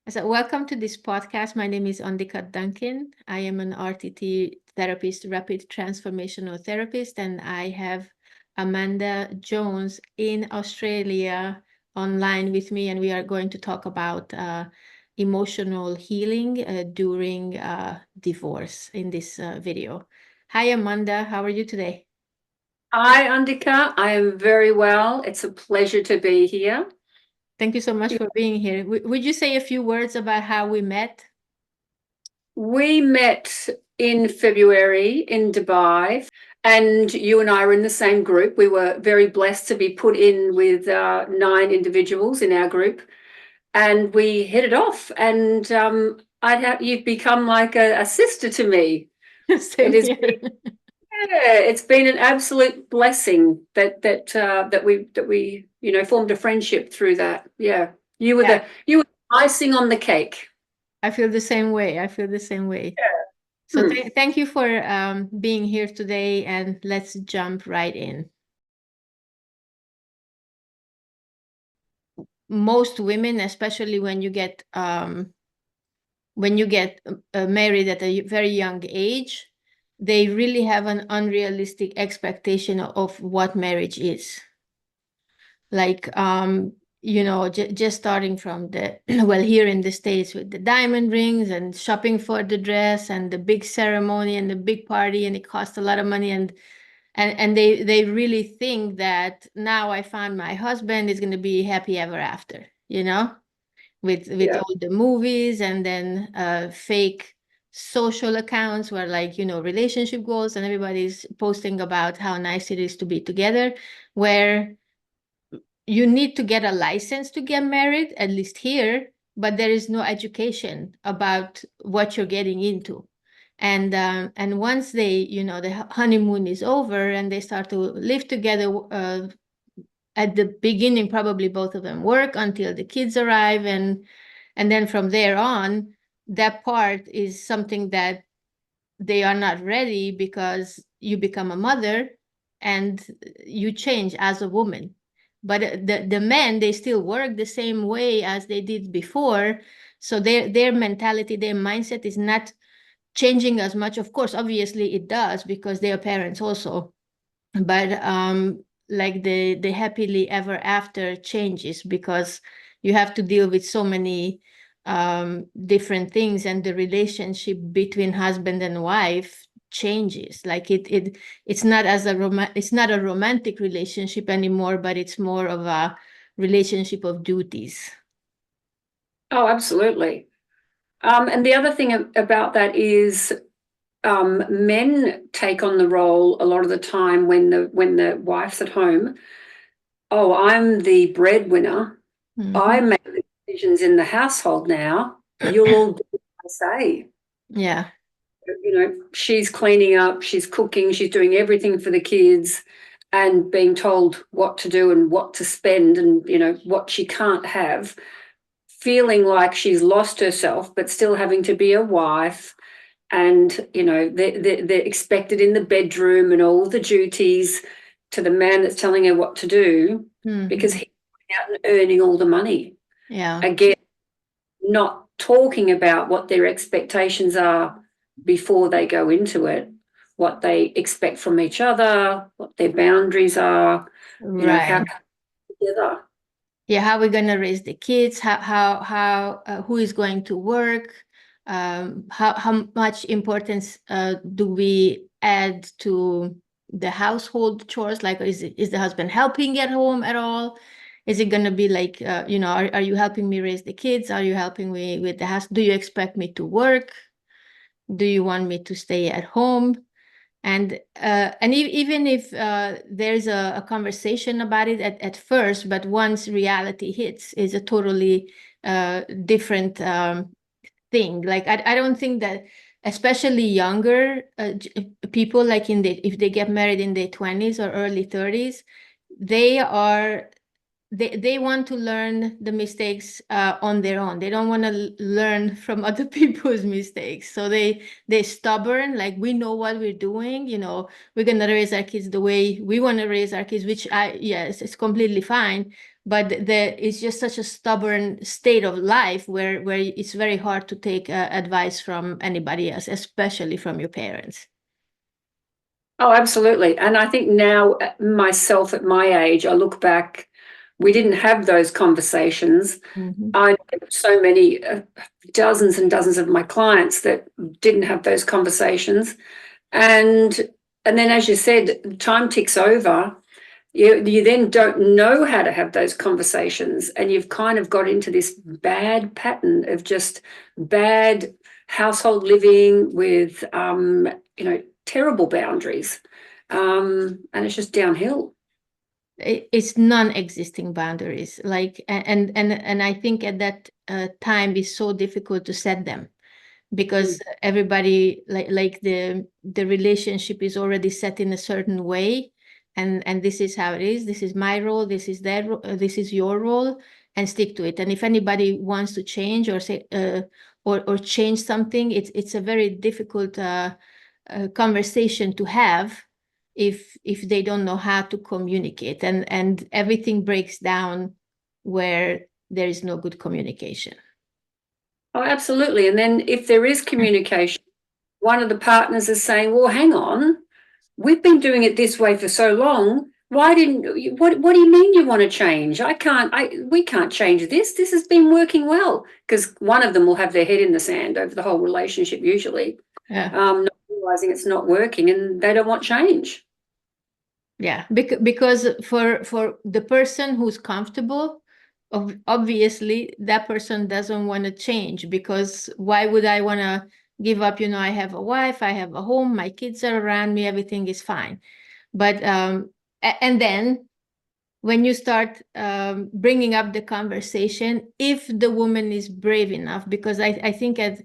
So welcome to this podcast. My name is Andika Duncan. I am an RTT therapist, rapid transformational therapist, and I have Amanda Jones in Australia online with me, and we are going to talk about emotional healing during divorce in this video. Hi, Amanda. How are you today? Hi, Andika. I am very well. It's a pleasure to be here. Thank you so much for being here. Would you say a few words about how we met? We met in February in Dubai, and you and I were in the same group. We were very blessed to be put in with 9 individuals in our group, and we hit it off. And you've become like a sister to me. Same It is. here. Yeah, it's been an absolute blessing that we formed a friendship through that. Yeah, Yeah, you were the icing on the cake. I feel the same way. I feel the same way. Yeah. So Hmm. thank you for being here today, and let's jump right in. Most women, especially when you get married at a very young age, they really have an unrealistic expectation of what marriage is. Like just starting from the well, here in the States, with the diamond rings and shopping for the dress and the big ceremony and the big party, and it costs a lot of money, and they really think that now I found my husband is going to be happy ever after, with Yeah. all the movies, and then fake social accounts where, like, relationship goals, and everybody's posting about how nice it is to be together, where you need to get a license to get married, at least here, but there is no education about what you're getting into. And once the honeymoon is over and they start to live together, at the beginning, probably both of them work until the kids arrive, and then from there on, that part is something that they are not ready, because you become a mother and you change as a woman. But the men, they still work the same way as they did before, so their mentality, their mindset is not changing as much. Of course, obviously it does, because they are parents also, but like the happily ever after changes, because you have to deal with so many different things, and the relationship between husband and wife changes. Like it's not it's not a romantic relationship anymore, but it's more of a relationship of duties. Oh, absolutely. And the other thing about that is men take on the role a lot of the time when the wife's at home. Oh, I'm the breadwinner. I Mhm. make the decisions in the household now. You'll all do what I say. Yeah. She's cleaning up, she's cooking, she's doing everything for the kids and being told what to do and what to spend and, what she can't have, feeling like she's lost herself, but still having to be a wife. And, they're expected in the bedroom and all the duties to the man that's telling her what to do because Mhm. he's out and earning all the money. Yeah. Again, not talking about what their expectations are before they go into it, what they expect from each other, what their boundaries are, how Right. come together. Yeah, how we're gonna raise the kids, how who is going to work, how much importance do we add to the household chores? Like, is the husband helping at home at all? Is it gonna be like, are you helping me raise the kids? Are you helping me with the house? Do you expect me to work? Do you want me to stay at home? Even if there's a conversation about it at first, but once reality hits, is a totally different thing. Like, I don't think that, especially younger people, like if they get married in their 20s or early 30s, they are they want to learn the mistakes on their own. They don't want to learn from other people's mistakes. So they're stubborn, like, we know what we're doing, we're gonna raise our kids the way we want to raise our kids, which yes, it's completely fine. But it's just such a stubborn state of life where it's very hard to take advice from anybody else, especially from your parents. Oh, absolutely. And I think now, myself at my age, I look back, we didn't have those conversations. Mhm. I know so many, dozens and dozens of my clients that didn't have those conversations. And then, as you said, time ticks over. You then don't know how to have those conversations, and you've kind of got into this bad pattern of just bad household living with terrible boundaries, and it's just downhill. It's non-existing boundaries, like, and I think at that time it's so difficult to set them, because Mm. everybody, like the relationship is already set in a certain way, and this is how it is, this is my role, this is this is your role, and stick to it. And if anybody wants to change or say or change something, it's a very difficult conversation to have if they don't know how to communicate, and everything breaks down where there is no good communication. Oh, absolutely. And then if there is communication, one of the partners is saying, well, hang on, we've been doing it this way for so long. Why didn't you, what do you mean you want to change? We can't change this. This has been working well. Because one of them will have their head in the sand over the whole relationship, usually, Yeah. not realizing it's not working, and they don't want change. Yeah, because for the person who's comfortable, obviously that person doesn't want to change, because why would I want to give up? I have a wife, I have a home, my kids are around me, everything is fine. But and then when you start bringing up the conversation, if the woman is brave enough, because I think at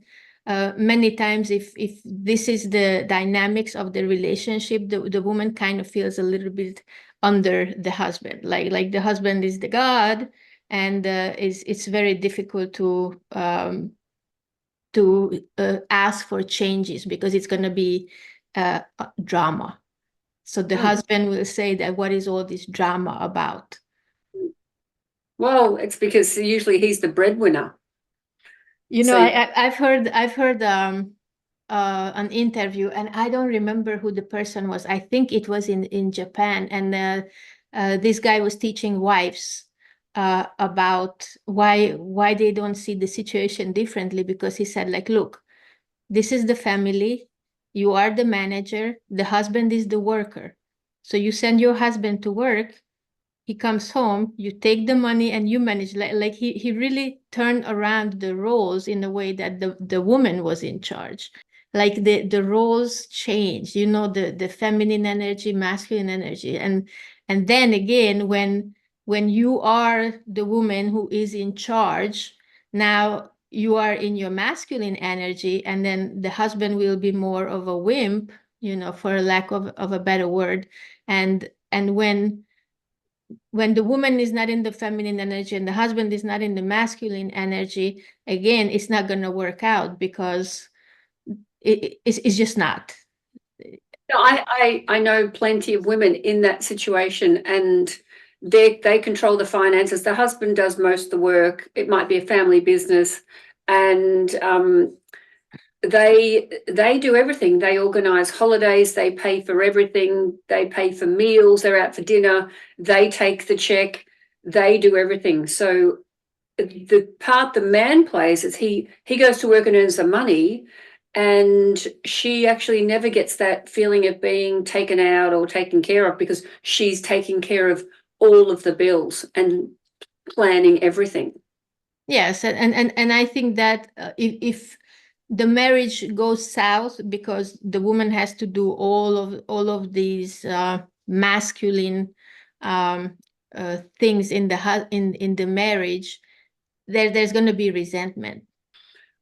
many times, if this is the dynamics of the relationship, the woman kind of feels a little bit under the husband, like the husband is the god, and it's very difficult to ask for changes, because it's going to be drama. So the Mm. husband will say that, what is all this drama about? Well, it's because usually he's the breadwinner. So I've heard an interview, and I don't remember who the person was. I think it was in Japan, and this guy was teaching wives about why they don't see the situation differently, because he said, like, look, this is the family, you are the manager, the husband is the worker. So you send your husband to work, he comes home, you take the money and you manage. Like he really turned around the roles in a way that the woman was in charge. Like the roles changed, the feminine energy, masculine energy. And then again, when you are the woman who is in charge, now you are in your masculine energy, and then the husband will be more of a wimp, for lack of a better word. And when the woman is not in the feminine energy and the husband is not in the masculine energy, again, it's not going to work out, because it's just not. no, I know plenty of women in that situation, and they control the finances. The husband does most of the work. It might be a family business, and they do everything. They organize holidays, they pay for everything, they pay for meals, they're out for dinner, they take the check, they do everything. So the part the man plays is he goes to work and earns the money, and she actually never gets that feeling of being taken out or taken care of, because she's taking care of all of the bills and planning everything. Yes, and I think that if the marriage goes south because the woman has to do all of these masculine things in the marriage, there's going to be resentment.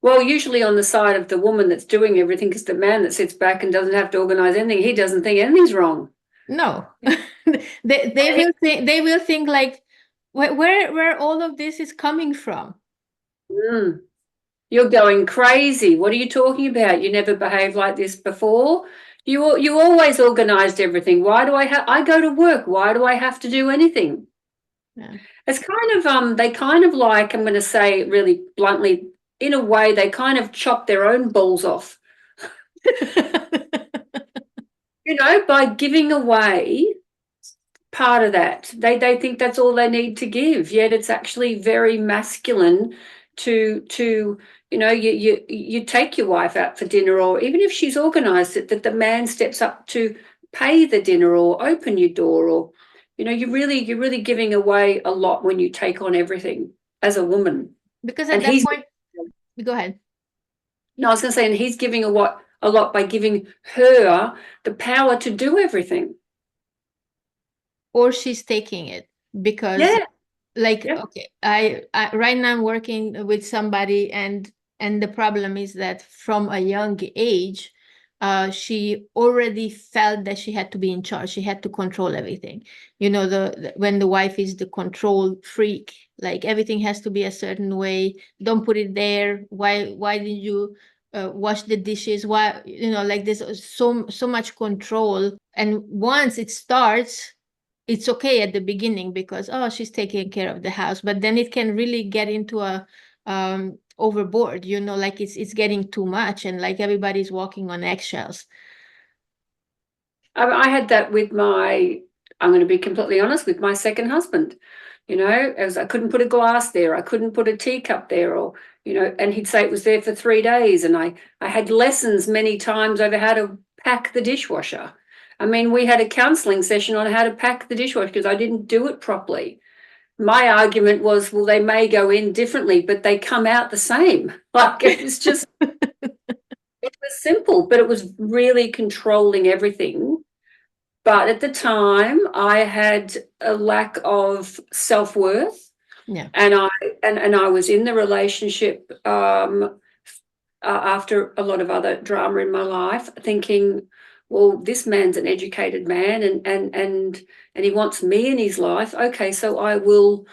Well, usually on the side of the woman that's doing everything, because the man that sits back and doesn't have to organize anything, he doesn't think anything's wrong. No, they will think like, where all of this is coming from. Mm. You're going crazy. What are you talking about? You never behaved like this before. You always organized everything. Why do I go to work? Why do I have to do anything? Yeah. It's kind of they kind of like, I'm going to say it really bluntly, in a way they kind of chop their own balls off, by giving away part of that. They think that's all they need to give, yet it's actually very masculine to you take your wife out for dinner, or even if she's organized it, that the man steps up to pay the dinner or open your door, or you're really giving away a lot when you take on everything as a woman. Because at And that he's point, go ahead. no, I was going to say, and he's giving a lot by giving her the power to do everything. Or she's taking it because, Yeah. like, Yep. okay, I right now I'm working with somebody, and the problem is that from a young age, she already felt that she had to be in charge. She had to control everything. When the wife is the control freak, like everything has to be a certain way. Don't put it there. Why did you wash the dishes? Why, like there's so much control. And once it starts, it's okay at the beginning because, oh, she's taking care of the house, but then it can really get into a overboard, like it's getting too much, and like everybody's walking on eggshells. I had that with I'm going to be completely honest, with my second husband. As I couldn't put a glass there, I couldn't put a teacup there, or and he'd say it was there for 3 days, and I had lessons many times over how to pack the dishwasher. I mean, we had a counselling session on how to pack the dishwasher because I didn't do it properly. My argument was, well, they may go in differently, but they come out the same. Like it was just, it was simple, but it was really controlling everything. But at the time, I had a lack of self-worth, Yeah. and I was in the relationship after a lot of other drama in my life, thinking, well, this man's an educated man, and he wants me in his life. Okay, so I will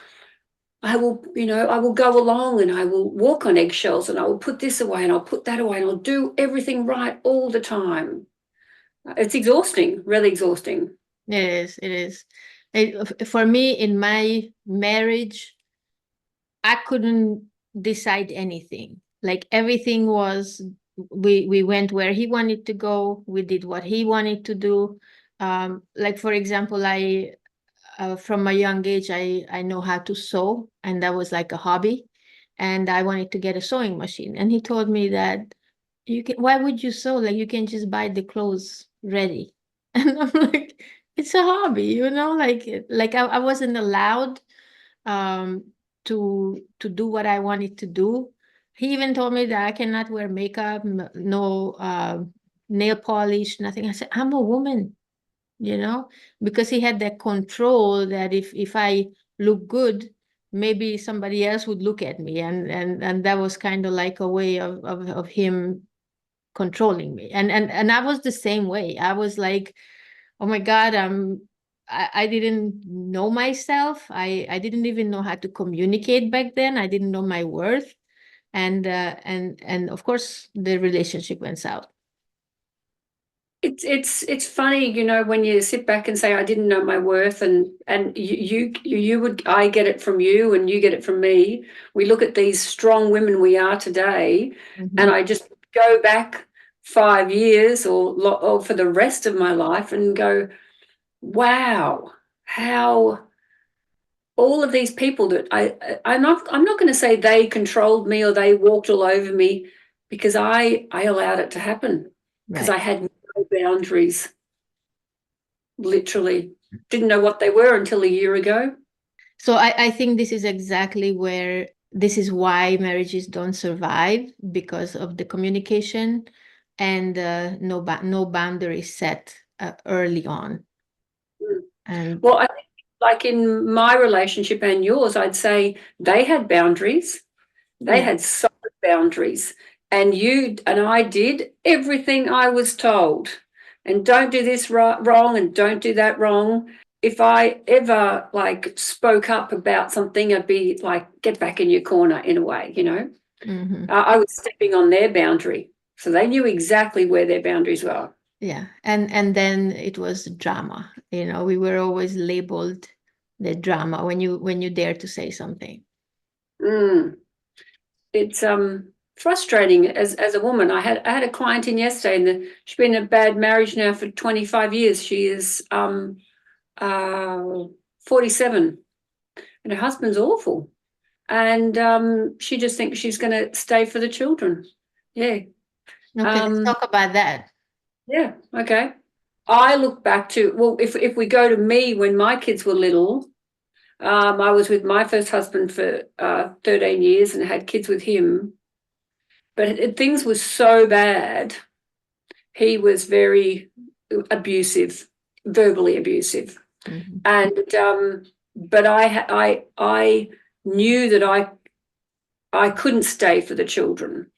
go along, and I will walk on eggshells, and I will put this away and I'll put that away and I'll do everything right all the time. It's exhausting, really exhausting. It is for me in my marriage. I couldn't decide anything. Like everything was, we went where he wanted to go. We did what he wanted to do. Like for example, I from a young age, I know how to sew, and that was like a hobby. And I wanted to get a sewing machine, and he told me that you can. Why would you sew? Like you can just buy the clothes ready. And I'm like, it's a hobby, Like I wasn't allowed um, to do what I wanted to do. He even told me that I cannot wear makeup, no nail polish, nothing. I said, I'm a woman, because he had that control that if I look good, maybe somebody else would look at me, and that was kind of like a way of him controlling me. And I was the same way. I was like, oh my God, I didn't know myself. I didn't even know how to communicate back then. I didn't know my worth. And of course the relationship went south. It's funny, when you sit back and say, I didn't know my worth, and you would, I get it from you and you get it from me. We look at these strong women we are today, and Mhm. I just go back 5 years, or for the rest of my life, and go, wow, how all of these people that I'm not going to say they controlled me or they walked all over me, because I allowed it to happen, because Right. I had no boundaries. Literally didn't know what they were until a year ago. So I think this is exactly where this is why marriages don't survive, because of the communication and no boundaries set early on. Mm. And Well, I think, like in my relationship and yours, I'd say they had boundaries. They yeah, had solid boundaries. And you and I did everything I was told. And don't do this wrong, and don't do that wrong. if I ever like spoke up about something, I'd be like, get back in your corner in a way, you know. Mm-hmm. I was stepping on their boundary. So they knew exactly where their boundaries were. Yeah. And then it was drama. You know, we were always labeled the drama when you dare to say something. Mm. It's frustrating as a woman. I had a client in yesterday, and she's been in a bad marriage now for 25 years. She is uh 47, and her husband's awful. And she just thinks she's going to stay for the children. Yeah. Okay, let's Um, talk about that. yeah. Okay. I look back to, well, if we go to me when my kids were little, I was with my first husband for 13 years and had kids with him. But things were so bad. He was very abusive, verbally abusive. Mhm. And but I knew that I couldn't stay for the children.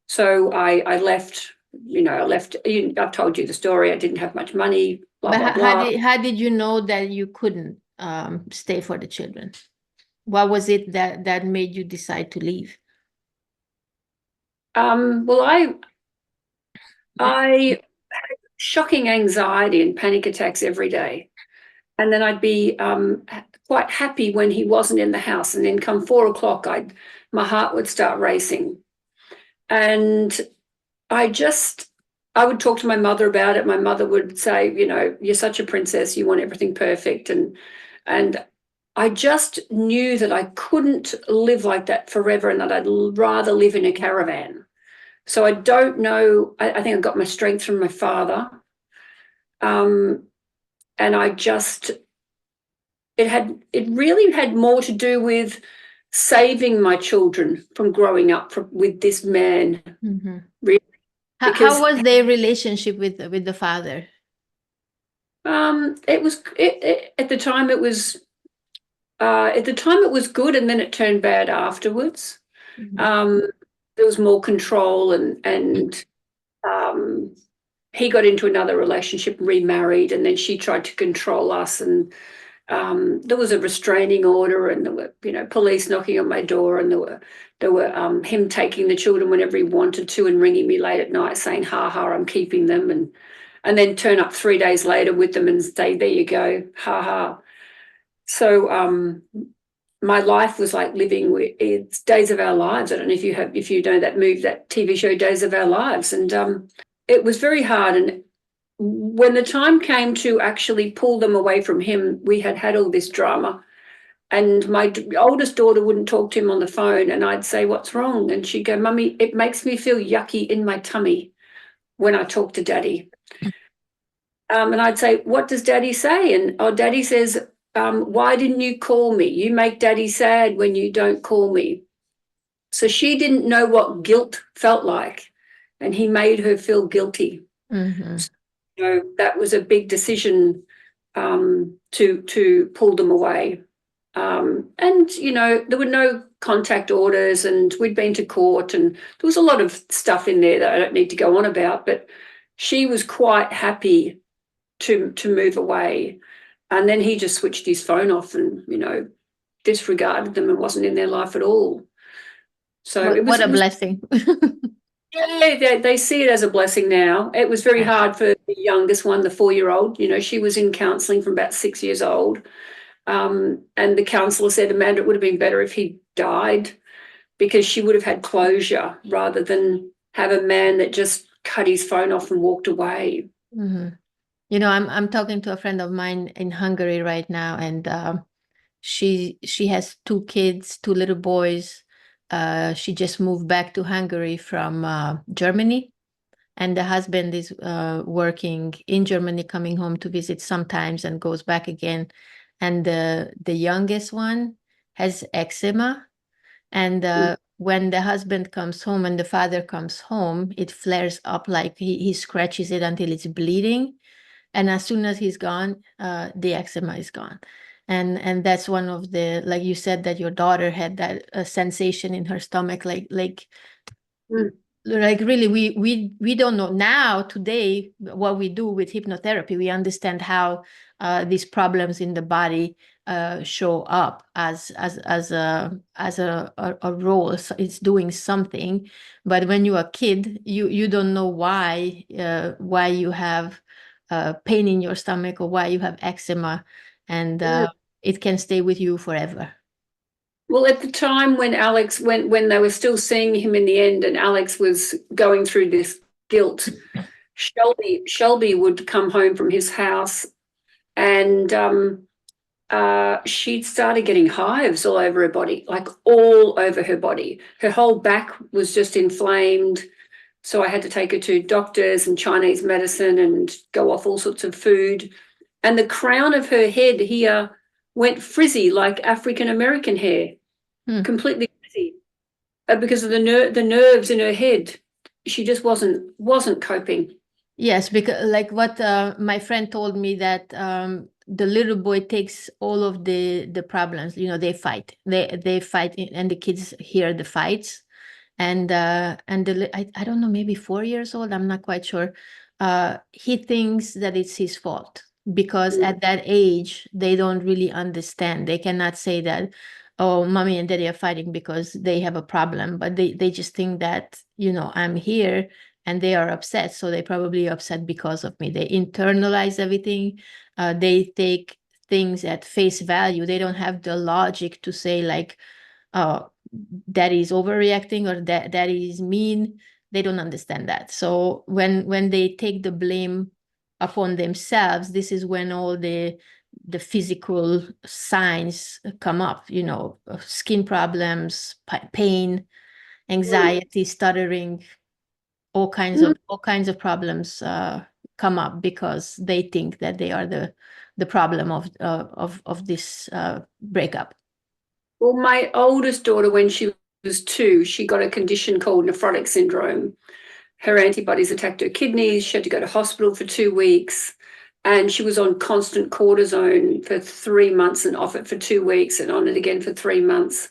So I left, I left. I've told you the story. I didn't have much money, blah, But blah, blah. how did you know that you couldn't stay for the children? What was it that made you decide to leave? Well, I had shocking anxiety and panic attacks every day. And then I'd be quite happy when he wasn't in the house. And then come 4 o'clock, my heart would start racing. And I just, I would talk to my mother about it. My mother would say, you're such a princess, you want everything perfect. And I just knew that I couldn't live like that forever and that I'd rather live in a caravan. So I don't know. I think I got my strength from my father. Um, and I just, it really had more to do with saving my children from growing up with this man, Mhm. really, How because was their relationship with the father? it was at the time it was good, and then it turned bad afterwards. Mhm. Um, there was more control, and um, he got into another relationship, remarried, and then she tried to control us, and there was a restraining order, and there were police knocking on my door, and there were him taking the children whenever he wanted to and ringing me late at night saying, "Ha ha, I'm keeping them," and then turn up 3 days later with them and say, "There you go, ha ha." So my life was like living with it's Days of Our Lives. I don't know if you know that TV show Days of Our Lives, and it was very hard. And when the time came to actually pull them away from him, we had all this drama. And my oldest daughter wouldn't talk to him on the phone, and I'd say, "What's wrong?" And she'd go, "Mummy, it makes me feel yucky in my tummy when I talk to Daddy." And I'd say, "What does Daddy say?" And Daddy says, "Why didn't you call me? You make Daddy sad when you don't call me." So she didn't know what guilt felt like, and he made her feel guilty. Mhm. So that was a big decision to pull them away. And there were no contact orders, and we'd been to court, and there was a lot of stuff in there that I don't need to go on about. But she was quite happy to move away, and then he just switched his phone off and disregarded them and wasn't in their life at all. So it was What a it was blessing. yeah, they see it as a blessing now. It was very Right. hard for the youngest one, the 4-year-old. She was in counselling from about 6 years old. And the counsellor said, "Amanda, it would have been better if he died because she would have had closure rather than have a man that just cut his phone off and walked away." Mhm. I'm talking to a friend of mine in Hungary right now, and she has two kids, two little boys. She just moved back to Hungary from Germany, and the husband is working in Germany, coming home to visit sometimes and goes back again. And the youngest one has eczema, and when the husband comes home and the father comes home, it flares up, like he scratches it until it's bleeding, and as soon as he's gone, the eczema is gone. And that's one of the, like you said, that your daughter had that sensation in her stomach, like Mm. like really we don't know now today what we do with hypnotherapy. We understand how these problems in the body show up as a role. So it's doing something, but when you're a kid, you don't know why you have pain in your stomach or why you have eczema, and Yeah. it can stay with you forever. Well, at the time when Alex, when they were still seeing him in the end, and Alex was going through this guilt, Shelby would come home from his house, and she started getting hives all over her body, like all over her body. Her whole back was just inflamed. So I had to take her to doctors and Chinese medicine and go off all sorts of food. And the crown of her head here went frizzy like African American hair, Hmm. completely frizzy, because of the nerves in her head. She just wasn't coping. Yes, because like what my friend told me that the little boy takes all of the problems. They fight. They fight, and the kids hear the fights, and I don't know, maybe 4 years old. I'm not quite sure. He thinks that it's his fault because Mm. at that age they don't really understand. They cannot say that, oh, mommy and daddy are fighting because they have a problem, but they just think that I'm here and they are upset, so they probably upset because of me. They internalize everything. They take things at face value. They don't have the logic to say like, oh, that is overreacting or that is mean. They don't understand that. So when they take the blame upon themselves, this is when all the physical signs come up, skin problems, pain, Mm. anxiety, stuttering, Mm. all kinds of problems come up because they think that they are the problem of this breakup. Well, my oldest daughter, when she was 2, she got a condition called nephrotic syndrome. Her antibodies attacked her kidneys. She had to go to hospital for 2 weeks. And she was on constant cortisone for 3 months and off it for 2 weeks and on it again for 3 months.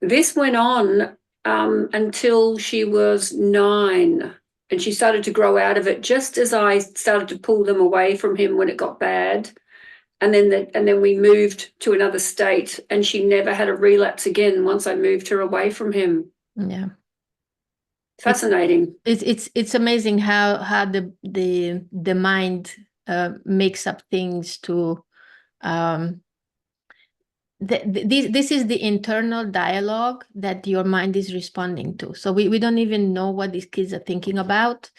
This went on until she was 9. And she started to grow out of it just as I started to pull them away from him when it got bad. And then we moved to another state, and she never had a relapse again once I moved her away from him. Yeah. It's Fascinating. it's amazing how the mind makes up things to um this is the internal dialogue that your mind is responding to. So we don't even know what these kids are thinking about,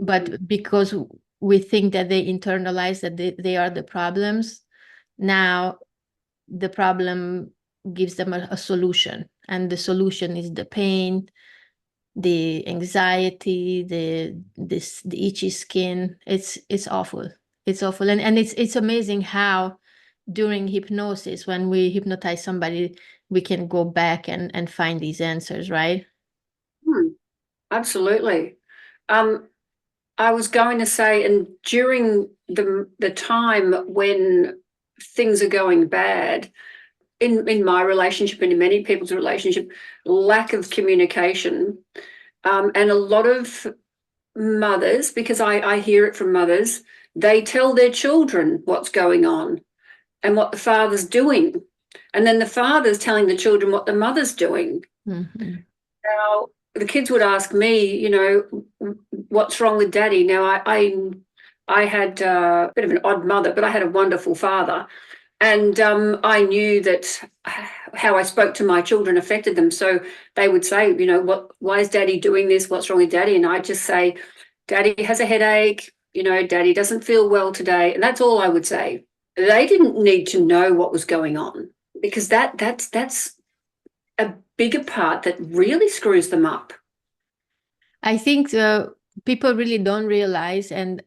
but because we think that they internalize that they are the problems, now the problem gives them a solution, and the solution is the pain, the anxiety, the itchy skin. It's awful. It's awful. And it's amazing how during hypnosis, when we hypnotize somebody, we can go back and find these answers, right? Hmm, absolutely. Um, I was going to say, and during the time when things are going bad in my relationship and in many people's relationship, lack of communication, and a lot of mothers, because I hear it from mothers, they tell their children what's going on and what the father's doing. And then the father's telling the children what the mother's doing. Mhm. Now, the kids would ask me, what's wrong with daddy? Now, I had a bit of an odd mother, but I had a wonderful father. And I knew that how I spoke to my children affected them. So they would say, why is daddy doing this? What's wrong with daddy? And I just say, daddy has a headache. Daddy doesn't feel well today. And that's all I would say. They didn't need to know what was going on, because that's a bigger part that really screws them up. I think people really don't realize, and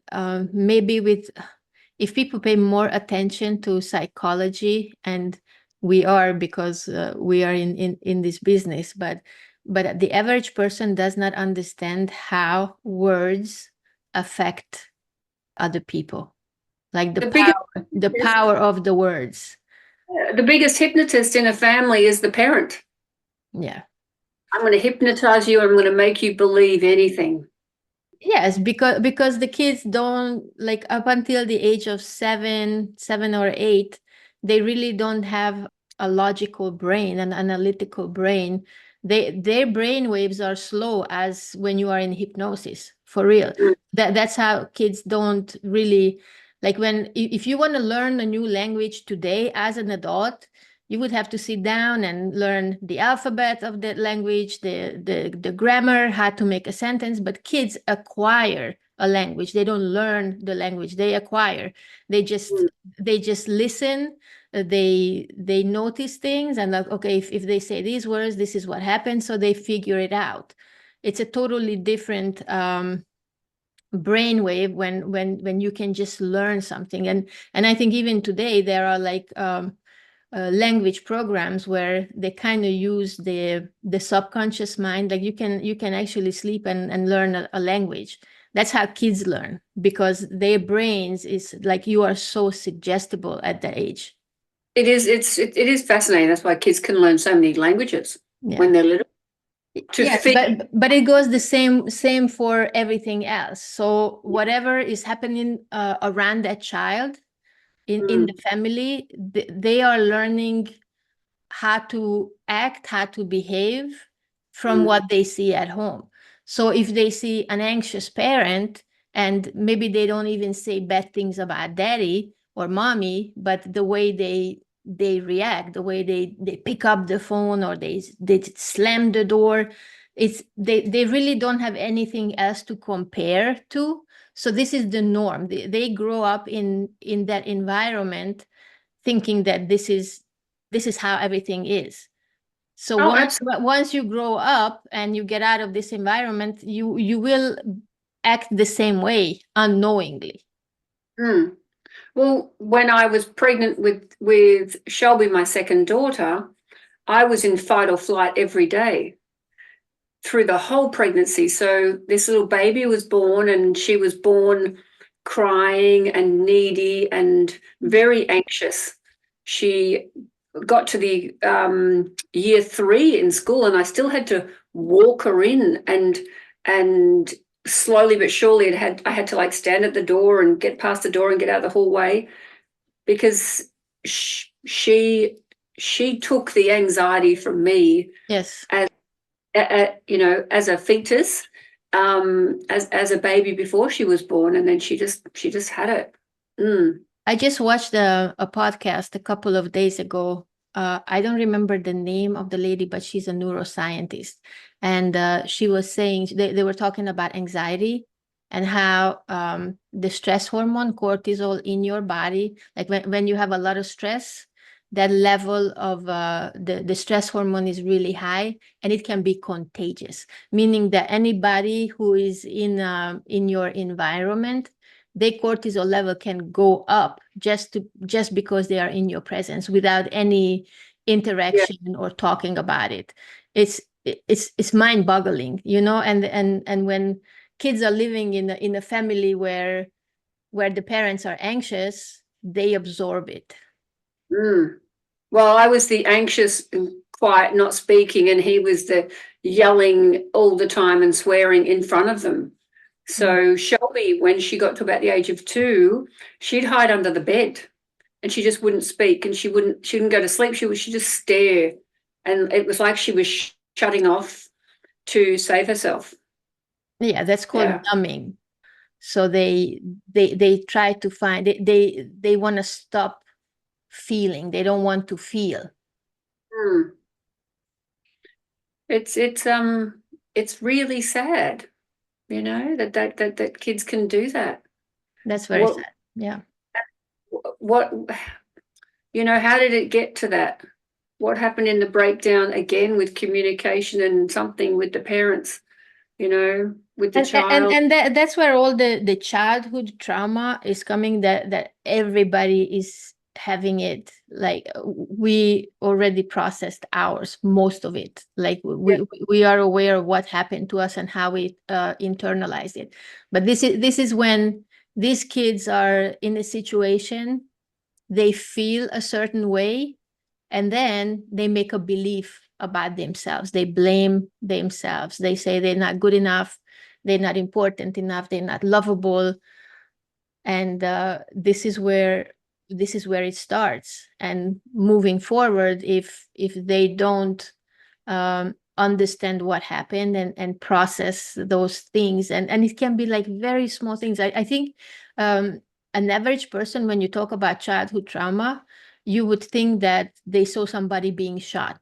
maybe if people pay more attention to psychology, and we are, because we are in this business, but the average person does not understand how words affect other people, like The biggest the power of the words. the biggest hypnotist in a family is the parent. Yeah. I'm going to hypnotize you. I'm going to make you believe anything. Yes, because the kids don't, like, up until the age of 7 or 8, they really don't have a logical brain, an analytical brain. Their brain waves are slow as when you are in hypnosis, for real. Mm, That's how kids don't really, like, if you want to learn a new language today as an adult, you would have to sit down and learn the alphabet of that language, the grammar, how to make a sentence. But kids acquire a language. They don't learn the language. They acquire. They just mm. they just listen. They notice things, and like, okay, if they say these words, this is what happens. So they figure it out. It's a totally different brainwave when you can just learn something. And I think even today there are like language programs where they kind of use the subconscious mind. Like you can actually sleep and learn a language. That's how kids learn, because their brains is like, you are so suggestible at that age. It is. It is fascinating. That's why kids can learn so many languages when Yeah. they're little. To Yes, feed. but it goes the same for everything else. So whatever is happening around that child in the Mm, family, they are learning how to act, how to behave from mm, what they see at home. So if they see an anxious parent, and maybe they don't even say bad things about daddy or mommy, but the way they react, the way they pick up the phone, or they slam the door, they really don't have anything else to compare to. So this is the norm. They grow up in that environment, thinking that this is how everything is. So oh, once you grow up and you get out of this environment, you will act the same way unknowingly. absolutely. Well, when I was pregnant with Shelby, my second daughter, I was in fight or flight every day through the whole pregnancy. So this little baby was born, and she was born crying and needy and very anxious. She got to the year 3 in school, and I still had to walk her in, and slowly but surely I had to like stand at the door and get past the door and get out the hallway, because she took the anxiety from me Yes. as as a fetus, as a baby before she was born, and then she just had it. Mm. I just watched a podcast a couple of days ago. I don't remember the name of the lady, but she's a neuroscientist. And she was saying, they were talking about anxiety and how the stress hormone, cortisol, in your body, like when you have a lot of stress, that level of the stress hormone is really high, and it can be contagious, meaning that anybody who is in your environment, their cortisol level can go up just because they are in your presence without any Yeah. interaction or talking about it. It's mind-boggling. And when kids are living in a family where the parents are anxious, they absorb it. Mm. Well, I was the anxious and quiet, not speaking, and he was the yelling all the time and swearing in front of them. Mm. So Shelby, when she got to about the age of 2, she'd hide under the bed, and she just wouldn't speak, and she wouldn't go to sleep. She just stare, and it was like she was shutting off to save herself. Yeah, that's called Yeah. numbing. So they try to find, they want to stop feeling. They don't want to feel. Mm. It's really sad, that kids can do that. That's very What sad. Yeah. what how did it get to that? What happened in the breakdown again with communication and something with the parents, with the And child? that's where all the childhood trauma is coming, that everybody is having it. Like, we already processed ours, most of it. Like, Yeah. we are aware of what happened to us and how we internalize it. But this is when these kids are in a situation, they feel a certain way, and then they make a belief about themselves. They blame themselves. They say they're not good enough, they're not important enough, they're not lovable. And this is where it starts. And moving forward, if they don't understand what happened and process those things, and it can be like very small things. I think an average person, when you talk about childhood trauma, you would think that they saw somebody being shot,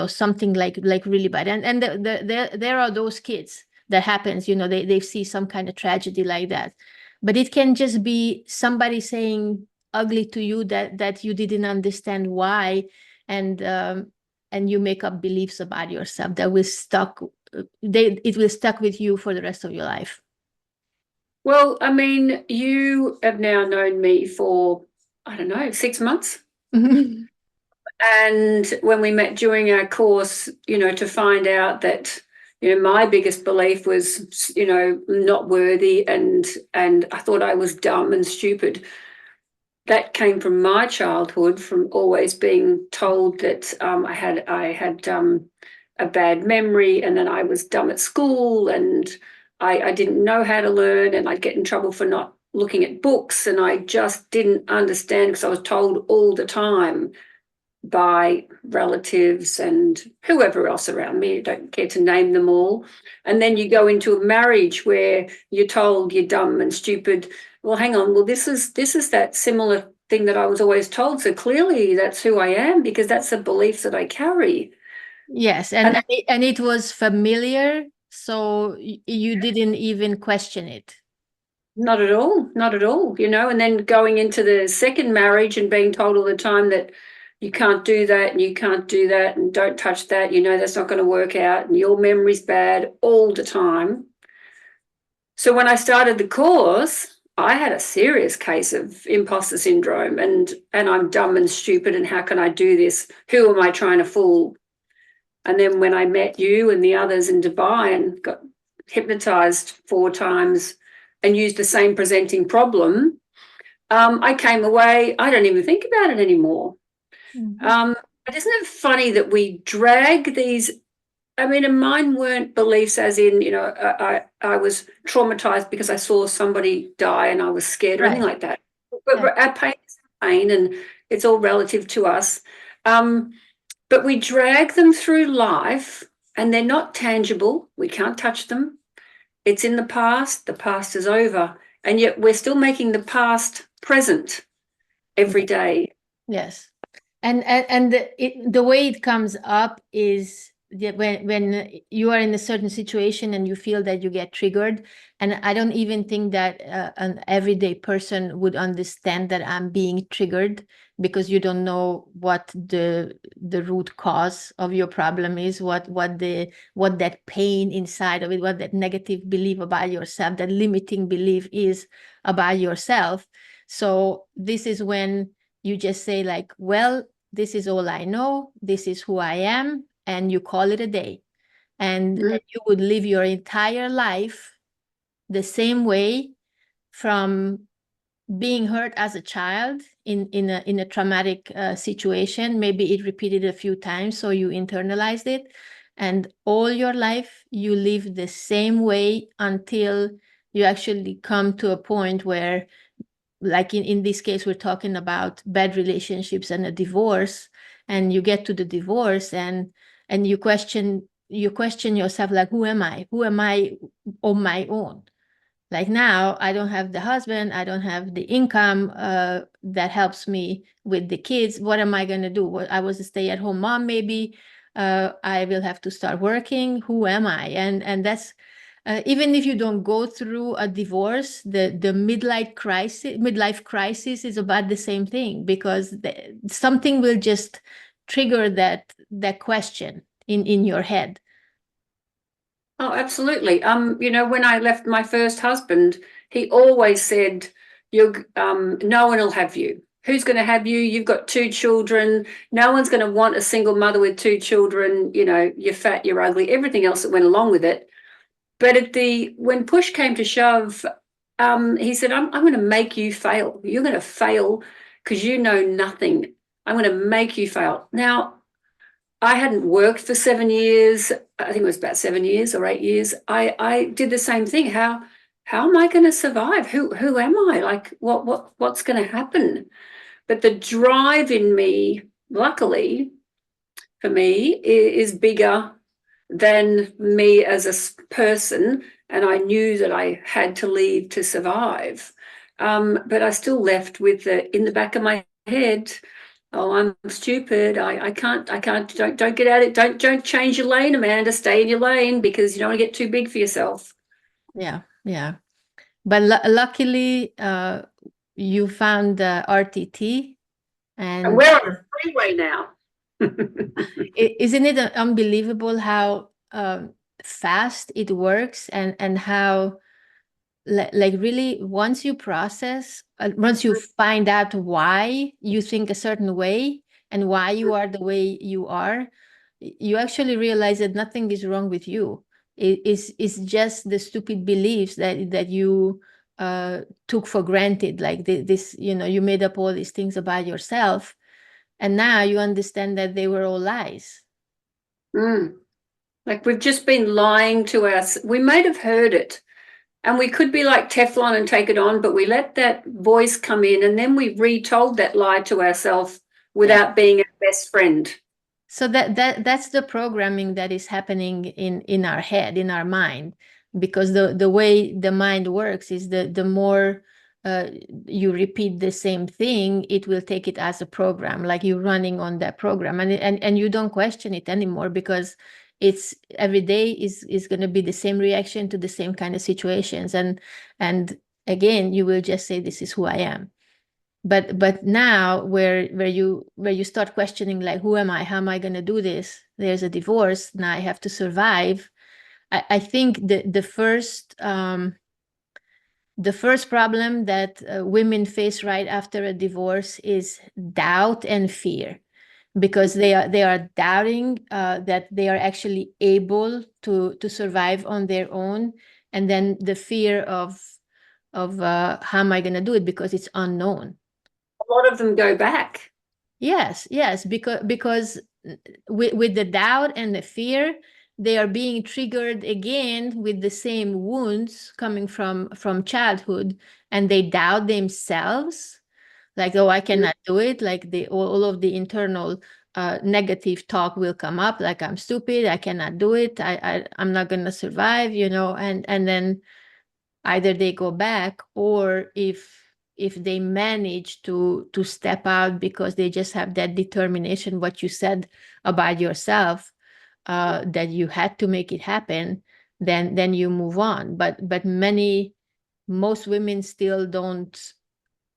something like really bad. And there are those kids that happens, they see some kind of tragedy like that. But it can just be somebody saying ugly to you that you didn't understand why. And you make up beliefs about yourself that will it will stuck with you for the rest of your life. Well, I mean, you have now known me for, I don't know, 6 months. And when we met during our course, to find out that, my biggest belief was, not worthy, and I thought I was dumb and stupid. That came from my childhood, from always being told that I had a bad memory, and then I was dumb at school, and I didn't know how to learn, and I'd get in trouble for not looking at books, and I just didn't understand because I was told all the time by relatives and whoever else around me. I don't care to name them all. And then you go into a marriage where you're told you're dumb and stupid. Well, hang on. Well, this is that similar thing that I was always told. So clearly that's who I am, because that's the beliefs that I carry. Yes, And and it was familiar, so you didn't even question it. not at all, not at all, and then going into the second marriage and being told all the time that you can't do that and you can't do that and don't touch that, that's not going to work out and your memory's bad all the time. So when I started the course, I had a serious case of imposter syndrome, and I'm dumb and stupid, and how can I do this? Who am I trying to fool? And then when I met you and the others in Dubai and got hypnotized 4 times and used the same presenting problem, I came away, I don't even think about it anymore. Mm-hmm. But isn't it funny that we drag these? I mean, and mine weren't beliefs as in, I was traumatized because I saw somebody die and I was scared or anything Right. like that. Yeah. But our pain is pain, and it's all relative to us. But we drag them through life, and they're not tangible. We can't touch them. It's in the past is over. And yet we're still making the past present every day. Yes. And the way it comes up is that when you are in a certain situation and you feel that you get triggered, and I don't even think that an everyday person would understand that I'm being triggered, because you don't know what the root cause of your problem is, what that pain inside of it, what that negative belief about yourself, that limiting belief is about yourself. So this is when you just say like, well, this is all I know, this is who I am, and you call it a day. And Mm. you would live your entire life the same way, from being hurt as a child in a traumatic situation. Maybe it repeated a few times, so you internalized it. And all your life, you live the same way until you actually come to a point where, like in this case, we're talking about bad relationships and a divorce, and you get to the divorce, and you question yourself, like, who am I on my own? Like, now I don't have the husband, I don't have the income that helps me with the kids. What am I going to do? I was a stay-at-home mom, maybe I will have to start working. Who am I? And that's even if you don't go through a divorce, the midlife crisis is about the same thing, because something will just trigger that question in your head. Oh, absolutely. When I left my first husband, he always said, no one will have you. Who's going to have you? You've got 2 children. No one's going to want a single mother with 2 children. You're fat, you're ugly, everything else that went along with it. But when push came to shove, he said, I'm going to make you fail. You're going to fail because you know nothing. I'm going to make you fail. Now, I hadn't worked for 7 years. I think it was about 7 years or 8 years. I did the same thing. How am I going to survive? Who am I? Like what's going to happen? But the drive in me, luckily for me, is bigger than me as a person, and I knew that I had to leave to survive. But I still left with the in the back of my head, oh, I'm stupid. I can't. Don't get out of it. Don't change your lane, Amanda. Stay in your lane because you don't want to get too big for yourself. Yeah, yeah. But luckily, you found the RTT, And and we're on a freeway now. isn't it unbelievable how fast it works, and how like really once you process, once you find out why you think a certain way and why you are the way you are, you actually realize that nothing is wrong with you. It's just the stupid beliefs that you took for granted, like this, you made up all these things about yourself, and now you understand that they were all lies. Mm. Like we've just been lying to us. We might have heard it, and we could be like Teflon and take it on, but we let that voice come in and then we retold that lie to ourselves Yeah. without being our best friend. So that's the programming that is happening in our head, in our mind, because the way the mind works is the more uh, you repeat the same thing, it will take it as a program, like you're running on that program, and you don't question it anymore, because it's every day is going to be the same reaction to the same kind of situations, and again you will just say, this is who I am. But now where you start questioning, like, who am I, how am I going to do this, there's a divorce, now I have to survive. I think the first problem that women face right after a divorce is doubt and fear, because they are doubting that they are actually able to survive on their own, and then the fear of how am I going to do it, because it's unknown. A lot of them go back. Yes, yes, because with the doubt and the fear, they are being triggered again with the same wounds coming from childhood, and they doubt themselves, like, oh, I cannot do it, like all of the internal negative talk will come up, like, I'm stupid, I cannot do it, I'm not gonna survive, and then either they go back, or if they manage to step out because they just have that determination, what you said about yourself, that you had to make it happen, then you move on. But most women still don't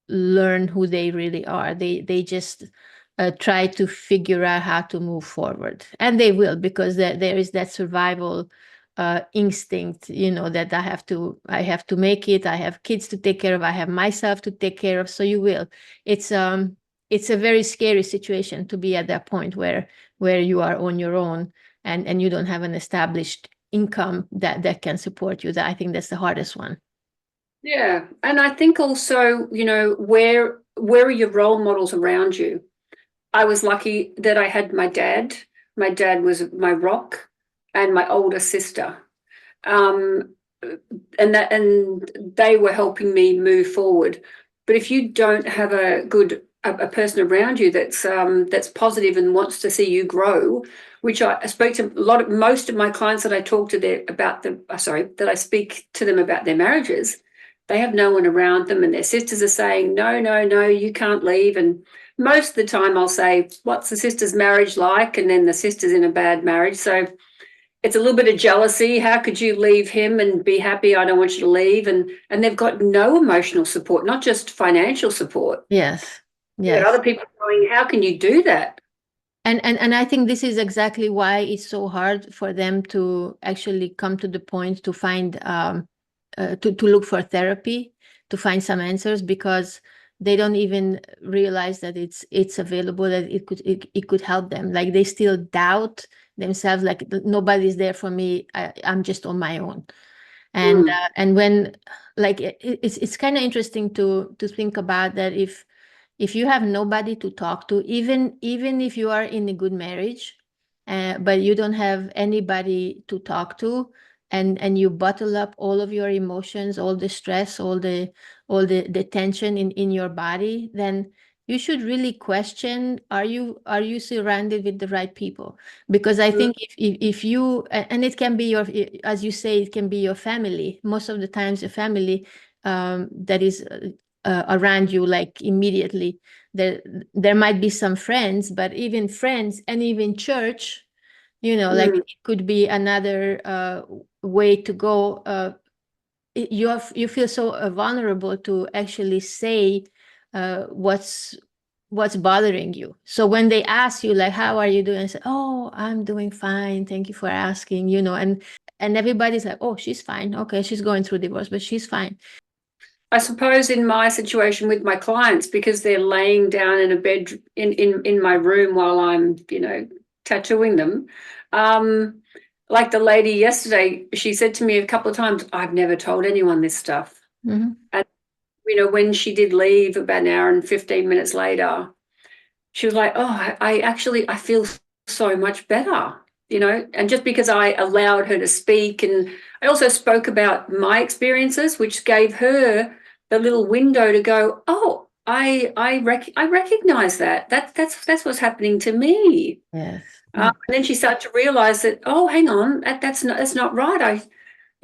learn who they really are. They just try to figure out how to move forward, and they will, because there is that survival instinct, that I have to make it. I have kids to take care of. I have myself to take care of. So you will. It's a very scary situation to be at that point where you are on your own, and you don't have an established income that can support you. That, I think, that's the hardest one. Yeah. And I think also, where are your role models around you? I was lucky that I had my dad. My dad was my rock, and my older sister. Um, and they were helping me move forward. But if you don't have a person around you that's positive and wants to see you grow, which I spoke to most of my clients that I talk to that I speak to them about their marriages, they have no one around them, and their sisters are saying, no, no, no, you can't leave. And most of the time I'll say, what's the sister's marriage like? And then the sister's in a bad marriage. So it's a little bit of jealousy. How could you leave him and be happy? I don't want you to leave. And they've got no emotional support, not just financial support. Yes, There are yes. other people going, how can you do that? And I think this is exactly why it's so hard for them to actually come to the point to find to look for therapy, to find some answers, because they don't even realize that it's available, that it could help them. Like, they still doubt themselves, like, nobody's there for me. I'm just on my own. Mm, And when, like, it's kind of interesting to think about that, if you have nobody to talk to, even if you are in a good marriage, but you don't have anybody to talk to, and you bottle up all of your emotions, all the stress, all the tension in your body, then you should really question, are you surrounded with the right people? Because I think if you, and it can be your, as you say, it can be your family. Most of the times your family that is around you, like immediately. There might be some friends, but even friends and even church, like Mm. it could be another way to go. You feel so vulnerable to actually say what's bothering you. So when they ask you, like, how are you doing? I say, oh, I'm doing fine, thank you for asking. And everybody's like, oh, she's fine, okay, she's going through divorce, but she's fine. I suppose in my situation with my clients, because they're laying down in a bed in my room while I'm, tattooing them. Like the lady yesterday, she said to me a couple of times, I've never told anyone this stuff. Mhm. And, when she did leave about an hour and 15 minutes later, she was like, oh, I feel so much better, and just because I allowed her to speak, and I also spoke about my experiences, which gave her the little window to go, oh, I recognize that's what's happening to me. Yes. And then she started to realize that, oh, hang on, that's not right.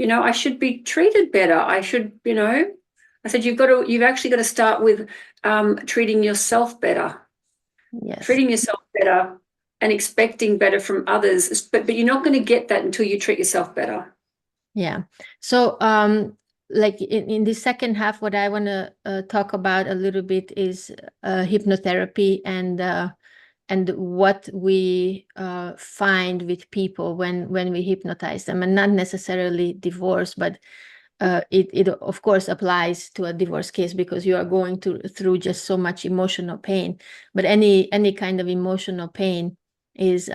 I should be treated better. I should, I said, you've actually got to start with treating yourself better, Yes. treating yourself better and expecting better from others. But you're not going to get that until you treat yourself better. Yeah. So, like in the second half, what I want to talk about a little bit is hypnotherapy and what we find with people when we hypnotize them, and not necessarily divorce, but it of course applies to a divorce case because you are going through just so much emotional pain. But any kind of emotional pain is,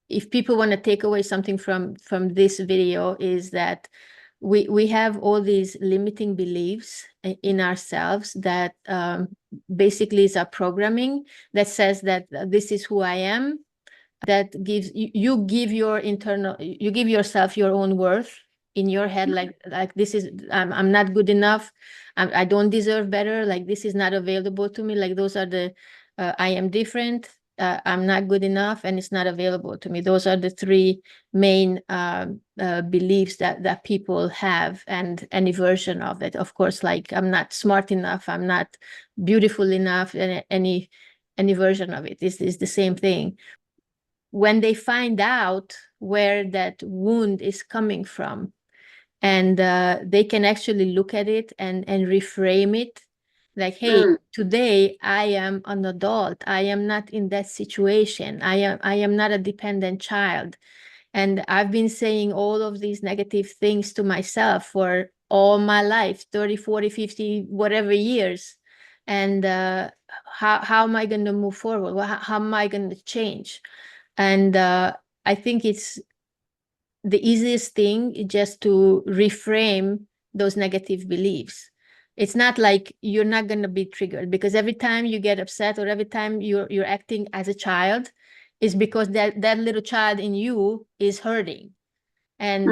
if people want to take away something from this video, is that we have all these limiting beliefs in ourselves that basically is our programming that says that this is who I am, that gives you give your internal, you give yourself your own worth in your head, like this is, I'm not good enough, I don't deserve better, like this is not available to me, like those are the I am different, I'm not good enough, and it's not available to me. Those are the three main beliefs that people have, and any version of it, of course, like I'm not smart enough, I'm not beautiful enough, and any version of it is the same thing. When they find out where that wound is coming from, and they can actually look at it and reframe it, like, hey, today I am an adult, I am not in that situation, I am not a dependent child, and I've been saying all of these negative things to myself for all my life, 30, 40, 50, whatever years. And how am I going to move forward? How am I going to change? And I think it's the easiest thing just to reframe those negative beliefs. It's not like you're not going to be triggered, because every time you get upset or every time you're acting as a child is because that little child in you is hurting. And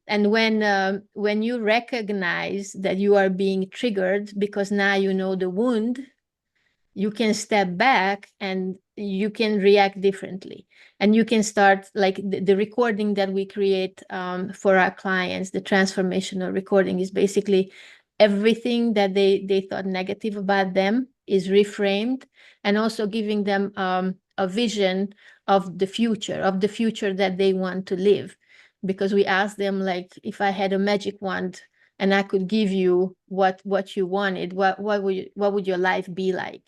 and when you recognize that you are being triggered because now you know the wound, you can step back and you can react differently, and you can start, like the recording that we create for our clients. The transformational recording is basically everything that they thought negative about them is reframed, and also giving them a vision of the future that they want to live. Because we ask them, like, if I had a magic wand and I could give you what you wanted, what would your life be like?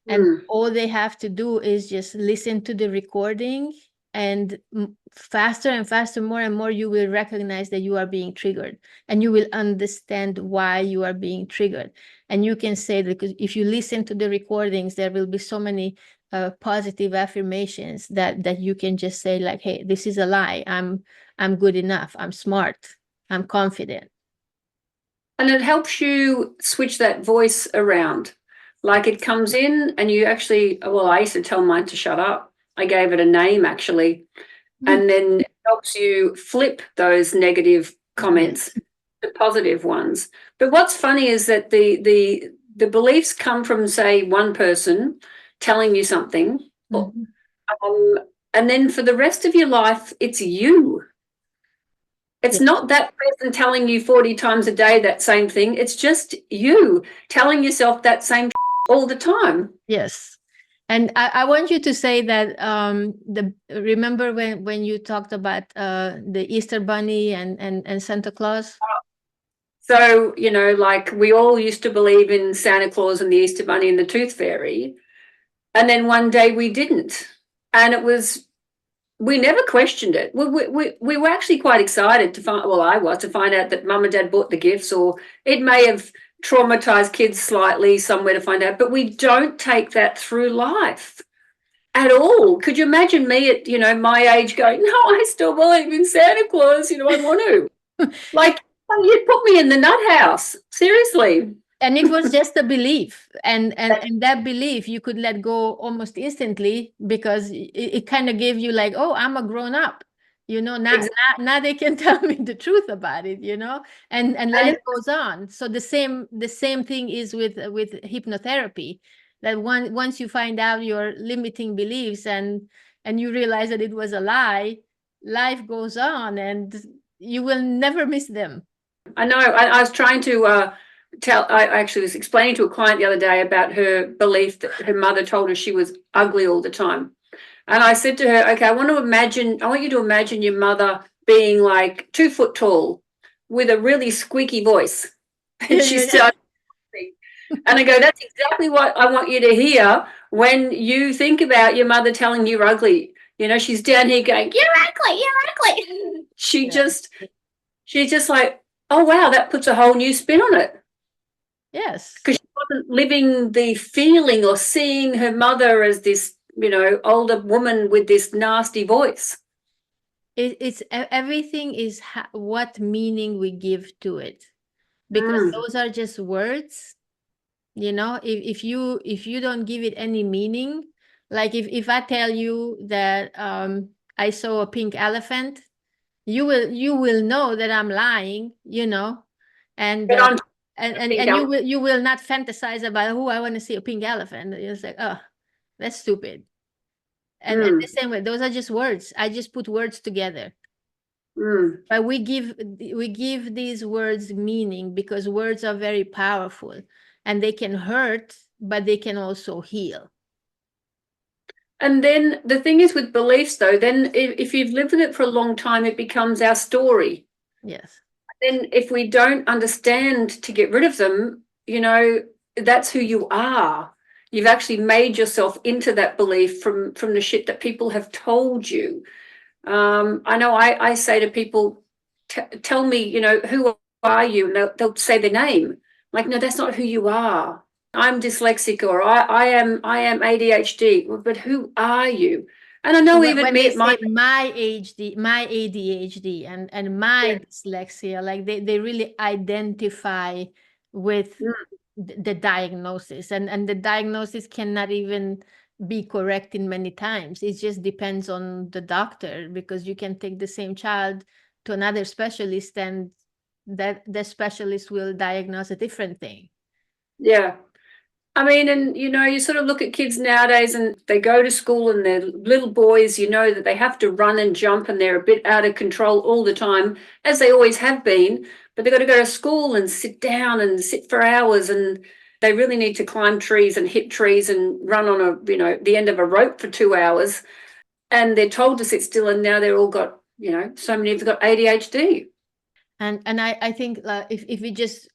And all they have to do is just listen to the recording, and faster and faster, more and more, you will recognize that you are being triggered, and you will understand why you are being triggered. And you can say that, because if you listen to the recordings, there will be so many positive affirmations that you can just say, like, hey, this is a lie, I'm good enough, I'm smart, I'm confident. And it helps you switch that voice around. Like it comes in and you actually, well, I used to tell mine to shut up. I gave it a name actually. And then it helps you flip those negative comments Yes. to positive ones. But what's funny is that the beliefs come from, say, one person telling you something, Mhm. um, and then for the rest of your life, it's you. It's Yes. not that person telling you 40 times a day that same thing. It's just you telling yourself that same all the time. Yes. And I want you to say that remember when you talked about the Easter Bunny and Santa Claus? So, like we all used to believe in Santa Claus and the Easter Bunny and the Tooth Fairy. And then one day we didn't. And we never questioned it. We were actually quite excited to find, well, I was, to find out that mum and dad bought the gifts, or it may have traumatized kids slightly somewhere to find out, but we don't take that through life at all. Could you imagine me at, my age going, no, I still believe in Santa Claus, I want to. Like, you'd put me in the nut house. Seriously. And it was just a belief, and that belief you could let go almost instantly, because it kind of gave you like, oh, I'm a grown up, now, Exactly. now they can tell me the truth about it, and And life goes on. So the same thing is with hypnotherapy, that once you find out your limiting beliefs, and you realize that it was a lie, life goes on, and you will never miss them. I know. I was trying to I actually was explaining to a client the other day about her belief that her mother told her she was ugly all the time. And I said to her, okay, I want you to imagine your mother being like 2 foot tall with a really squeaky voice. And Yeah, she yeah, yeah. started laughing. And I go, that's exactly what I want you to hear when you think about your mother telling you you're ugly. She's down here going, you're ugly, you're ugly. Yeah. She's just like, oh, wow, that puts a whole new spin on it. Yes. Because she wasn't living the feeling or seeing her mother as this, older woman with this nasty voice. Everything is what meaning we give to it, because Mm. those are just words. If you don't give it any meaning, like if I tell you that I saw a pink elephant, you will know that I'm lying, and Get on and pink you will not fantasize about, who I want to see a pink elephant. It's like, oh, that's stupid. And the Mm, same way, those are just words. I just put words together. mm. But we give these words meaning, because words are very powerful, and they can hurt, but they can also heal. And then the thing is with beliefs, though, then if you've lived with it for a long time, it becomes our story. Yes. Then if we don't understand to get rid of them, that's who you are. You've actually made yourself into that belief from the shit that people have told you. I know I say to people, tell me, who are you? And they'll say their name. Like, no, that's not who you are. I'm dyslexic, or I am ADHD. Well, but who are you? And I know even When me they at my say my ADHD, my ADHD, and my yeah, dyslexia, like they really identify with mm, the diagnosis, and the diagnosis cannot even be correct in many times. It just depends on the doctor, because you can take the same child to another specialist, and that the specialist will diagnose a different thing. yeah. I mean, and you sort of look at kids nowadays and they go to school and they're little boys, that they have to run and jump and they're a bit out of control all the time, as they always have been. But they've got to go to school and sit down and sit for hours, and they really need to climb trees and hit trees and run on the end of a rope for 2 hours. And they're told to sit still, and now they're all got, so many have got ADHD. And I think, if we just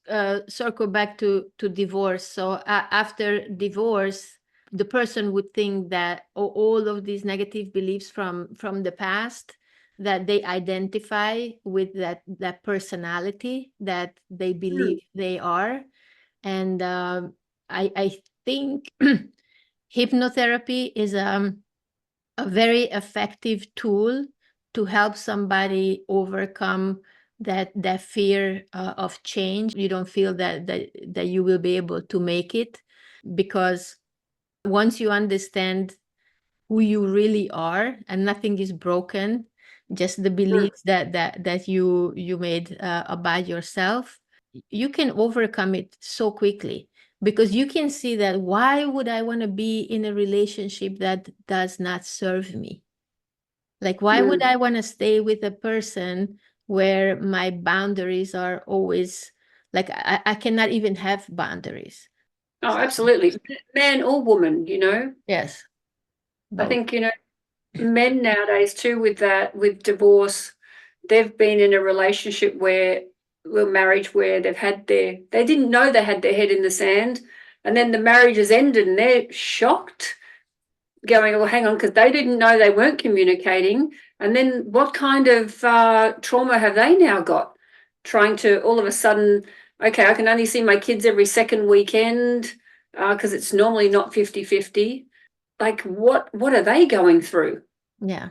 circle back to divorce, so after divorce, the person would think that all of these negative beliefs from the past, that they identify with that personality that they Mm, believe they are. And I think hypnotherapy is a very effective tool to help somebody overcome that fear of change. You don't feel that you will be able to make it, because once you understand who you really are and nothing is broken, just the Mm. beliefs that you made about yourself, you can overcome it so quickly, because you can see that why would I want to be in a relationship that does not serve me? Like, why would Mm. I want to stay with a person where my boundaries are always like I cannot even have boundaries? Oh, absolutely. Man or woman, Yes, I both. think, men nowadays too, with that, with divorce, they've been in a relationship where, well, marriage where they didn't know they had their head in the sand, and then the marriage has ended and they're shocked, going, well, hang on, because they didn't know they weren't communicating. And then what kind of trauma have they now got? Trying to all of a sudden, okay, I can only see my kids every second weekend because it's normally not 50-50. Like, what are they going through? Yeah.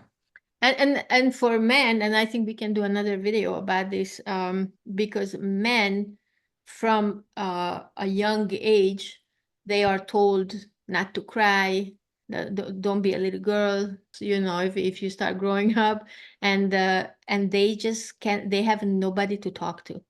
And for men, and I think we can do another video about this, because men from a young age, they are told not to cry, don't be a little girl, if you start growing up, and they just can't, they have nobody to talk to.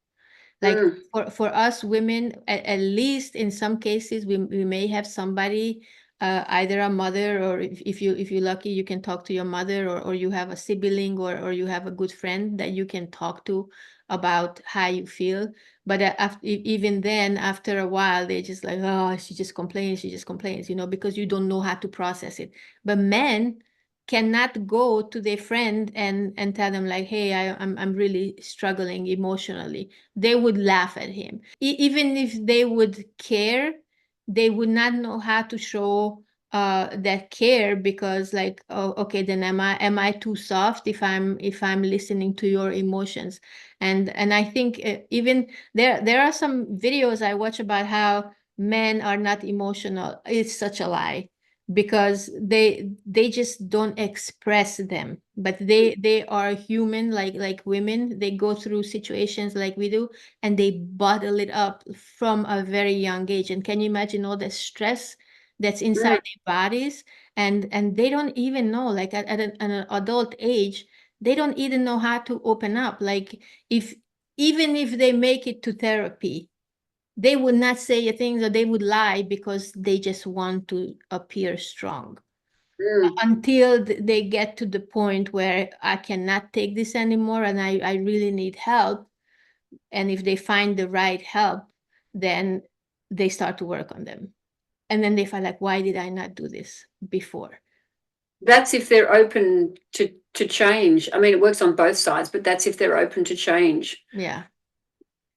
Like Mm. for us women, at least in some cases, we may have somebody, either a mother, or if you're lucky, you can talk to your mother, or you have a sibling, or you have a good friend that you can talk to about how you feel. But even then, after a while, they're just like, oh, she just complains, because you don't know how to process it. But men cannot go to their friend and tell them like, hey, I'm really struggling emotionally. They would laugh at him. Even if they would care, they would not know how to show that care, because like, oh, okay, then am I too soft if I'm listening to your emotions? And I think even there are some videos I watch about how men are not emotional. It's such a lie, because they just don't express them, but they are human, like women. They go through situations like we do, and they bottle it up from a very young age. And can you imagine all the stress that's Mm. inside their bodies? And they don't even know, like at an adult age, they don't even know how to open up. Like, if even if they make it to therapy, they would not say things, or they would lie because they just want to appear strong, Mm. until they get to the point where I cannot take this anymore and I really need help. And if they find the right help, then they start to work on them. And then they find like, why did I not do this before? That's if they're open to change. I mean, it works on both sides, but that's if they're open to change. Yeah.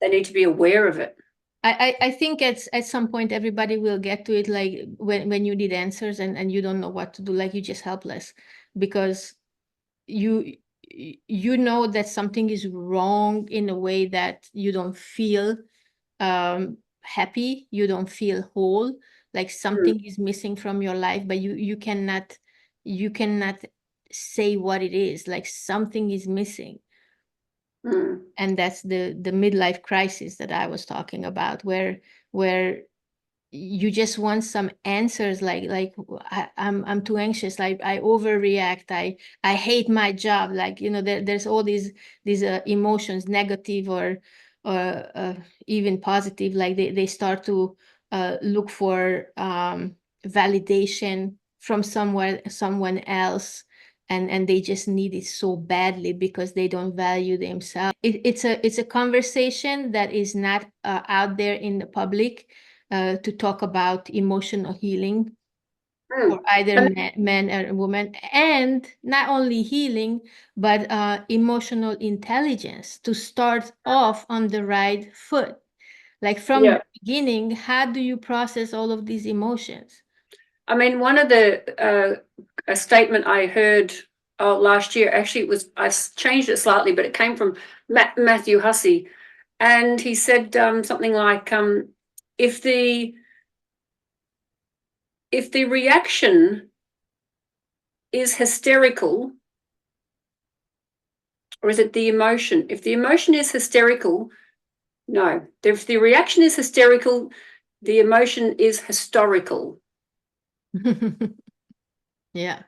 They need to be aware of it. I think at some point everybody will get to it, like when you need answers and you don't know what to do, like you're just helpless, because you you know that something is wrong in a way that you don't feel happy, you don't feel whole, like Mm. something is missing from your life, but you cannot say what it is, like something is missing. Mm. And that's the midlife crisis that I was talking about, where you just want some answers, like I'm too anxious, like I overreact, I hate my job, like there's all these emotions, negative or even positive, like they start to look for validation from someone else, and they just need it so badly because they don't value themselves. It's a conversation that is not out there in the public, to talk about emotional healing for Mm. either And men or women, and not only healing, but emotional intelligence, to start off on the right foot. Like from the yeah, beginning, how do you process all of these emotions? I mean, one of a statement I heard last year, actually, it was, changed it slightly, but it came from Matthew Hussey. And he said something like, if the if the reaction is hysterical, or is it the emotion? If the emotion is hysterical, no. If the reaction is hysterical, the emotion is historical. Yeah.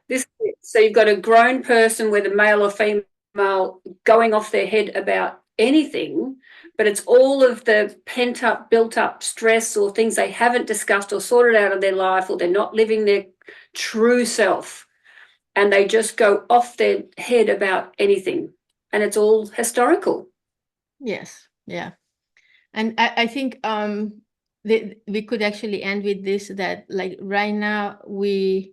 So you've got a grown person, whether male or female, going off their head about anything, but it's all of the pent up, built up stress or things they haven't discussed or sorted out of their life, or they're not living their true self. And they just go off their head about anything. And it's all historical. Yes. Yeah. And I think we could actually end with this, that like right now we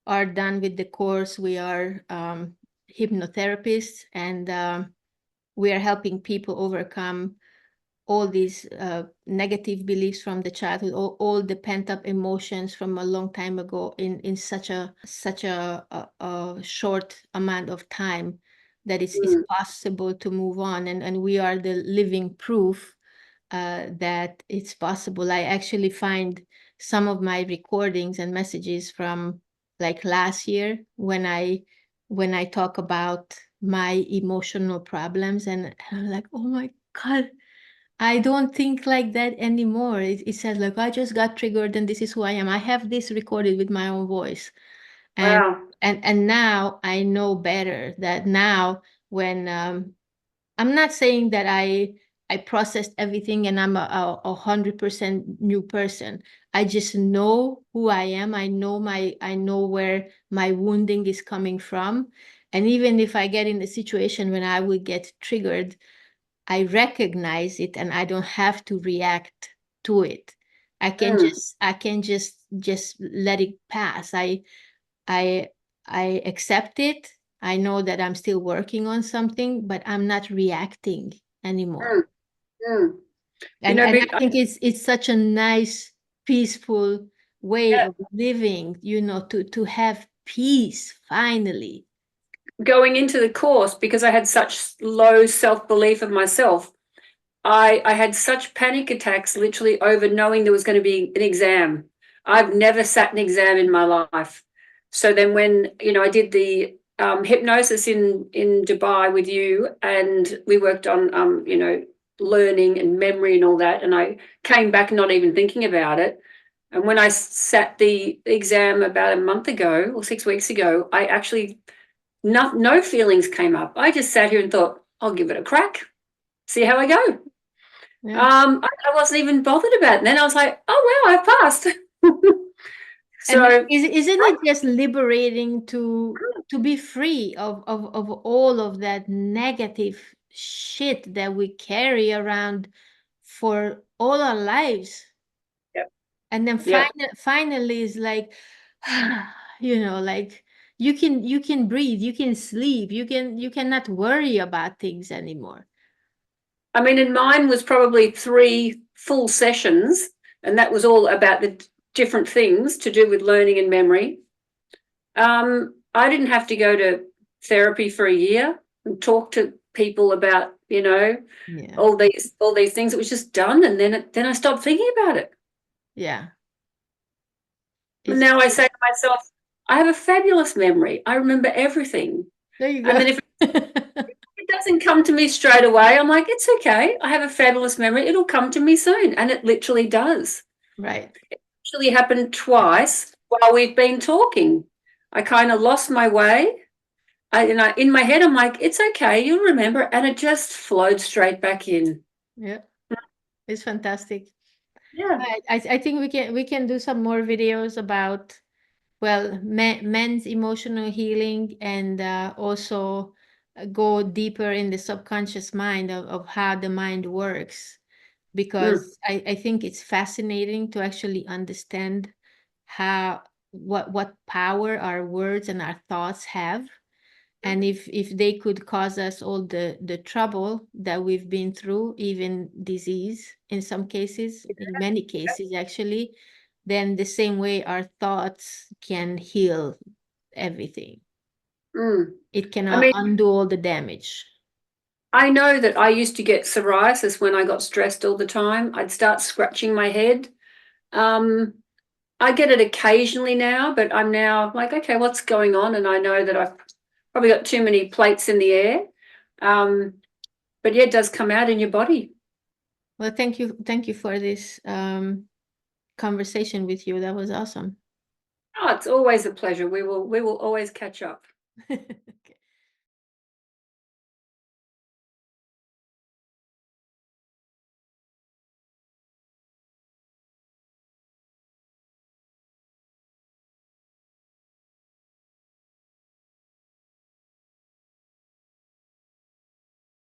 are done with the course. We are hypnotherapists, and we are helping people overcome all these negative beliefs from the childhood, all the pent-up emotions from a long time ago in such a short amount of time, that it's Mm, possible to move on. And we are the living proof that it's possible. I actually find some of my recordings and messages from like last year, when I talk about my emotional problems, and I'm like, oh my God, I don't think like that anymore. It says like, I just got triggered and this is who I am. I have this recorded with my own voice. And wow. and now I know better, that now when I'm not saying that I processed everything and I'm a 100% new person. I just know who I am. I know where my wounding is coming from. And even if I get in a situation when I will get triggered, I recognize it and I don't have to react to it. Mm, I can just let it pass. I I accept it. I know that I'm still working on something, but I'm not reacting anymore. mm, mm. You And know, I think it's such a nice, peaceful way yeah, of living, to have peace finally. going into the course, because I had such low self belief of myself, I had such panic attacks literally over knowing there was going to be an exam. I've never sat an exam in my life. So then when, I did the hypnosis in Dubai with you, and we worked on, learning and memory and all that. And I came back not even thinking about it. And when I sat the exam about a month ago or 6 weeks ago, I actually, no feelings came up. I just sat here and thought, I'll give it a crack, see how I go. Yeah. I wasn't even bothered about it. And then I was like, oh wow, I passed. And So isn't it just liberating to be free of all of that negative shit that we carry around for all our lives? yep, And then yep. finally is like, like you can breathe, you can sleep, you cannot worry about things anymore. I mean, and mine was probably 3 full sessions, and that was all about the different things to do with learning and memory. I didn't have to go to therapy for a year and talk to people about, Yeah. all these things. It was just done, and then I stopped thinking about it. Yeah. And It's now I say to myself, I have a fabulous memory. I remember everything. there you And go. then if it doesn't come to me straight away, I'm like, it's okay. I have a fabulous memory. It'll come to me soon. And it literally does. Right. Actually happened twice while we've been talking. I kind of lost my way. In my head, I'm like, it's okay. You'll remember. And it just flowed straight back in. Yeah. It's fantastic. Yeah. I think we can do some more videos about, well, men's emotional healing, and also go deeper in the subconscious mind of how the mind works, Mm, because I think it's fascinating to actually understand how what power our words and our thoughts have. And if they could cause us all the trouble that we've been through, even disease in some cases, in many cases actually, then the same way our thoughts can heal everything. mm. It can I mean, undo all the damage. I know that I used to get psoriasis when I got stressed all the time. I'd start scratching my head. Um, I get it occasionally now, but I'm now like, okay, what's going on? And I know that I've probably got too many plates in the air. Um, but yeah, it does come out in your body. Well, thank you for this conversation with you. That was awesome. Oh, it's always a pleasure. We will always catch up.